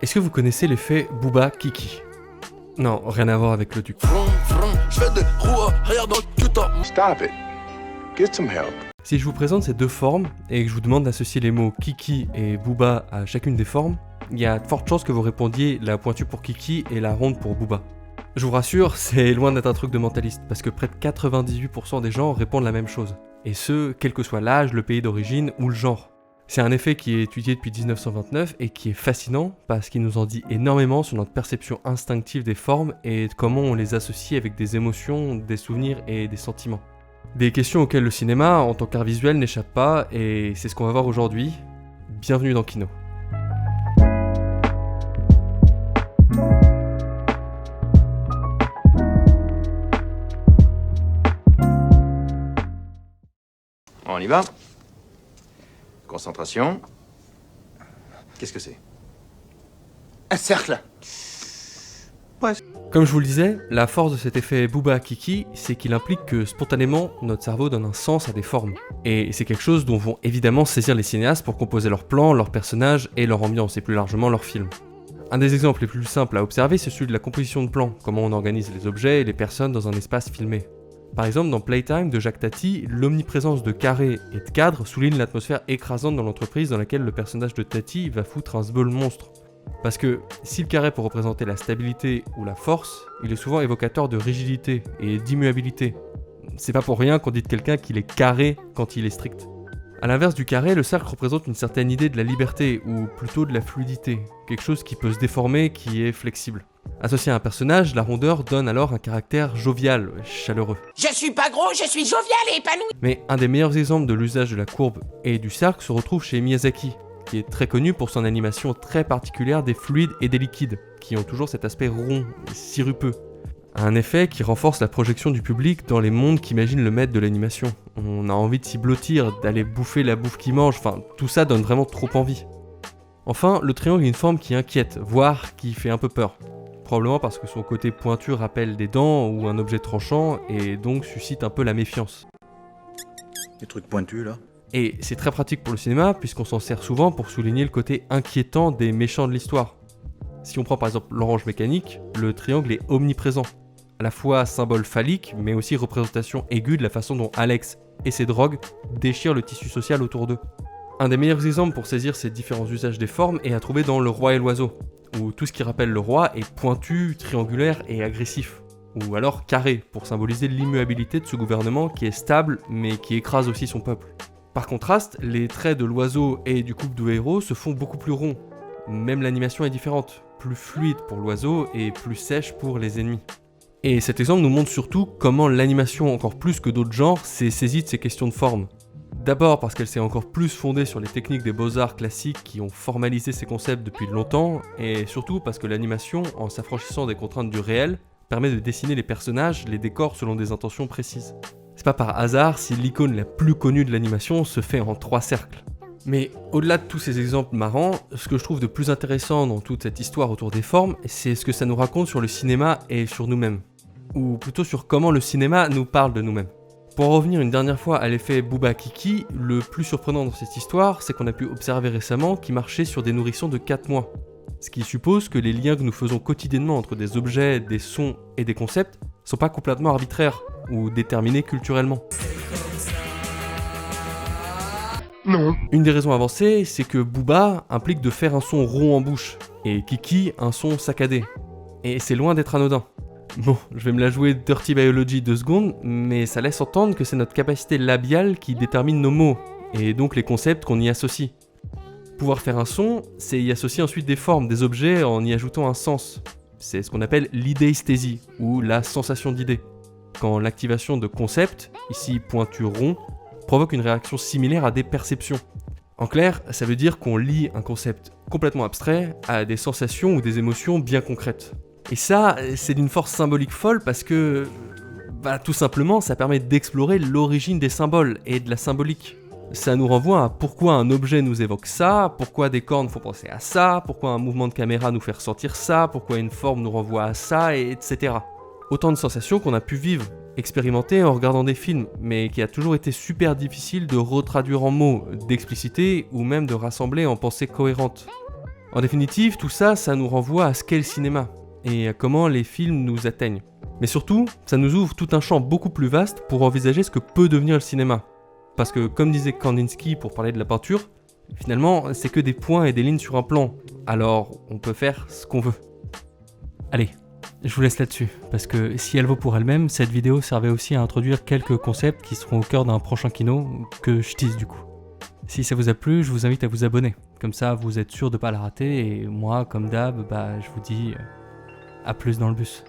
Est-ce que vous connaissez l'effet Booba Kiki? Non, rien à voir avec le duc. Stop it. Get some help. Si je vous présente ces deux formes et que je vous demande d'associer les mots Kiki et Booba à chacune des formes, il y a de fortes chances que vous répondiez la pointue pour Kiki et la ronde pour Booba. Je vous rassure, c'est loin d'être un truc de mentaliste, parce que près de 98% des gens répondent la même chose. Et ce, quel que soit l'âge, le pays d'origine ou le genre. C'est un effet qui est étudié depuis 1929 et qui est fascinant parce qu'il nous en dit énormément sur notre perception instinctive des formes et de comment on les associe avec des émotions, des souvenirs et des sentiments. Des questions auxquelles le cinéma, en tant qu'art visuel, n'échappe pas, et c'est ce qu'on va voir aujourd'hui. Bienvenue dans Kino. On y va. Concentration. Qu'est-ce que c'est? Un cercle. Comme je vous le disais, la force de cet effet Booba Kiki, c'est qu'il implique que spontanément, notre cerveau donne un sens à des formes. Et c'est quelque chose dont vont évidemment saisir les cinéastes pour composer leurs plans, leurs personnages et leur ambiance, et plus largement leurs films. Un des exemples les plus simples à observer, c'est celui de la composition de plans, comment on organise les objets et les personnes dans un espace filmé. Par exemple, dans Playtime de Jacques Tati, l'omniprésence de carrés et de cadres souligne l'atmosphère écrasante dans l'entreprise dans laquelle le personnage de Tati va foutre un sbeul monstre. Parce que si le carré peut représenter la stabilité ou la force, il est souvent évocateur de rigidité et d'immuabilité. C'est pas pour rien qu'on dit de quelqu'un qu'il est carré quand il est strict. A l'inverse du carré, le cercle représente une certaine idée de la liberté, ou plutôt de la fluidité, quelque chose qui peut se déformer, qui est flexible. Associé à un personnage, la rondeur donne alors un caractère jovial, chaleureux. Je suis pas gros, je suis jovial et épanoui. Mais un des meilleurs exemples de l'usage de la courbe et du cercle se retrouve chez Miyazaki, qui est très connu pour son animation très particulière des fluides et des liquides, qui ont toujours cet aspect rond et sirupeux. Un effet qui renforce la projection du public dans les mondes qu'imagine le maître de l'animation. On a envie de s'y blottir, d'aller bouffer la bouffe qu'il mange, enfin tout ça donne vraiment trop envie. Enfin, le triangle est une forme qui inquiète, voire qui fait un peu peur. Probablement parce que son côté pointu rappelle des dents ou un objet tranchant et donc suscite un peu la méfiance. Des trucs pointus là. Et c'est très pratique pour le cinéma puisqu'on s'en sert souvent pour souligner le côté inquiétant des méchants de l'histoire. Si on prend par exemple l'orange mécanique, le triangle est omniprésent. À la fois symbole phallique mais aussi représentation aiguë de la façon dont Alex et ses drogues déchirent le tissu social autour d'eux. Un des meilleurs exemples pour saisir ces différents usages des formes est à trouver dans Le Roi et l'Oiseau, où tout ce qui rappelle le roi est pointu, triangulaire et agressif. Ou alors carré, pour symboliser l'immuabilité de ce gouvernement qui est stable mais qui écrase aussi son peuple. Par contraste, les traits de l'oiseau et du couple de héros se font beaucoup plus ronds. Même l'animation est différente, plus fluide pour l'oiseau et plus sèche pour les ennemis. Et cet exemple nous montre surtout comment l'animation, encore plus que d'autres genres, s'est saisie de ces questions de forme. D'abord parce qu'elle s'est encore plus fondée sur les techniques des beaux-arts classiques qui ont formalisé ces concepts depuis longtemps, et surtout parce que l'animation, en s'affranchissant des contraintes du réel, permet de dessiner les personnages, les décors selon des intentions précises. C'est pas par hasard si l'icône la plus connue de l'animation se fait en 3 cercles. Mais au-delà de tous ces exemples marrants, ce que je trouve de plus intéressant dans toute cette histoire autour des formes, c'est ce que ça nous raconte sur le cinéma et sur nous-mêmes. Ou plutôt sur comment le cinéma nous parle de nous-mêmes. Pour en revenir une dernière fois à l'effet Booba Kiki, le plus surprenant dans cette histoire, c'est qu'on a pu observer récemment qu'il marchait sur des nourrissons de 4 mois. Ce qui suppose que les liens que nous faisons quotidiennement entre des objets, des sons et des concepts sont pas complètement arbitraires ou déterminés culturellement. Non. Une des raisons avancées, c'est que Booba implique de faire un son rond en bouche, et Kiki un son saccadé. Et c'est loin d'être anodin. Bon, je vais me la jouer Dirty Biology 2 secondes, mais ça laisse entendre que c'est notre capacité labiale qui détermine nos mots, et donc les concepts qu'on y associe. Pouvoir faire un son, c'est y associer ensuite des formes, des objets en y ajoutant un sens. C'est ce qu'on appelle l'idéisthésie, ou la sensation d'idée. Quand l'activation de concepts, ici pointu rond, provoque une réaction similaire à des perceptions. En clair, ça veut dire qu'on lie un concept complètement abstrait à des sensations ou des émotions bien concrètes. Et ça, c'est d'une force symbolique folle parce que, tout simplement, ça permet d'explorer l'origine des symboles et de la symbolique. Ça nous renvoie à pourquoi un objet nous évoque ça, pourquoi des cornes font penser à ça, pourquoi un mouvement de caméra nous fait ressentir ça, pourquoi une forme nous renvoie à ça, etc. Autant de sensations qu'on a pu vivre, expérimenter en regardant des films, mais qui a toujours été super difficile de retraduire en mots, d'expliciter ou même de rassembler en pensées cohérentes. En définitive, tout ça, ça nous renvoie à ce qu'est le cinéma, et à comment les films nous atteignent. Mais surtout, ça nous ouvre tout un champ beaucoup plus vaste pour envisager ce que peut devenir le cinéma. Parce que, comme disait Kandinsky pour parler de la peinture, finalement, c'est que des points et des lignes sur un plan. Alors, on peut faire ce qu'on veut. Allez, je vous laisse là-dessus, parce que si elle vaut pour elle-même, cette vidéo servait aussi à introduire quelques concepts qui seront au cœur d'un prochain kino, que je tease du coup. Si ça vous a plu, je vous invite à vous abonner, comme ça vous êtes sûr de pas la rater, et moi, comme d'hab, je vous dis à plus dans le bus.